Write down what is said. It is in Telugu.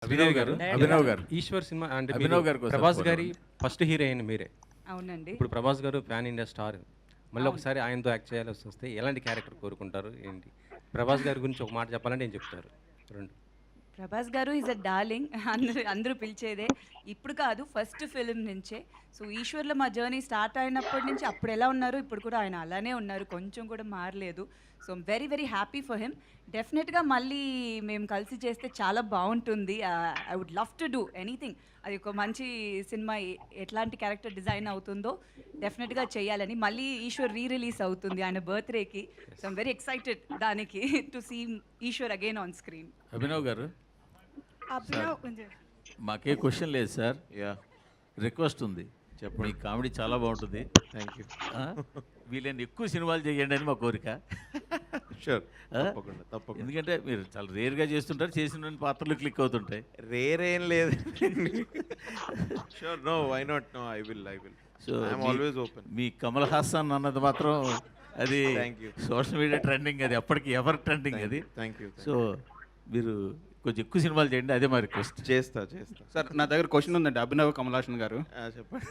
అభినవ్ గారు ఈశ్వర్ సినిమా అంటే అభినవ్ గారి కోసం ప్రభాస్ ఫోన్ గారి ఫస్ట్ హీరోయిన్ మీరే. అవునండి. ఇప్పుడు ప్రభాస్ గారు ప్యాన్ ఇండియా స్టార్. మళ్ళీ ఒకసారి ఆయనతో యాక్ట్ చేయాల్సి వస్తే ఎలాంటి క్యారెక్టర్ కోరుకుంటారు ఏంటి? ప్రభాస్ గారి గురించి ఒక మాట చెప్పాలంటే ఏం చెప్తారు? రెండు. ప్రభాస్ గారు ఈజ్ అ డార్లింగ్. అందరూ పిలిచేదే. ఇప్పుడు కాదు, ఫస్ట్ ఫిలిం నుంచే. సో ఈశ్వర్లో మా జర్నీ స్టార్ట్ అయినప్పటి నుంచి అప్పుడు ఎలా ఉన్నారు, ఇప్పుడు కూడా ఆయన అలానే ఉన్నారు, కొంచెం కూడా మారలేదు. So very very happy for him. డెఫినెట్గా మళ్ళీ మేము కలిసి చేస్తే చాలా బాగుంటుంది. I would love to do anything. అది ఒక మంచి సినిమా, ఎట్లాంటి క్యారెక్టర్ డిజైన్ అవుతుందో డెఫినెట్గా చేయాలని. మళ్ళీ ఈశ్వర్ రిలీజ్ అవుతుంది ఆయన బర్త్డేకి. సో ఐమ్ వెరీ ఎక్సైటెడ్ దానికి to see Eeswar again on screen. Abhinav గారు అభినవ్ కొంచెం మాకే క్వశ్చన్ లేదు సార్, యా రిక్వెస్ట్ ఉంది. చెప్పండి. మీ కామెడీ చాలా బాగుంటుంది, థ్యాంక్ యూ. వీళ్ళని ఎక్కువ సినిమాలు చేయండి అని మా కోరిక. షూర్, తప్పకుండా తప్పకుండా. ఎందుకంటే మీరు చాలా రేర్గా చేస్తుంటారు, చేసిన పాత్రలు క్లిక్ అవుతుంటాయి. రేర్ ఏం లేదు. Sure, no, why not, no, I will so I'm always open. మీ కమల్ హాసన్ అన్నది మాత్రం అది Thank you. Social media trending, అది ఎప్పటికీ ఎవర్ ట్రెండింగ్ అది. Thank you. సో మీరు కొంచెం ఎక్కువ సినిమాలు చేయండి, అదే మా రిక్వెస్ట్. చేస్తా. సార్ నా దగ్గర క్వశ్చన్ ఉందండి అభినవ్ కమల్ హాసన్ గారు. చెప్పండి.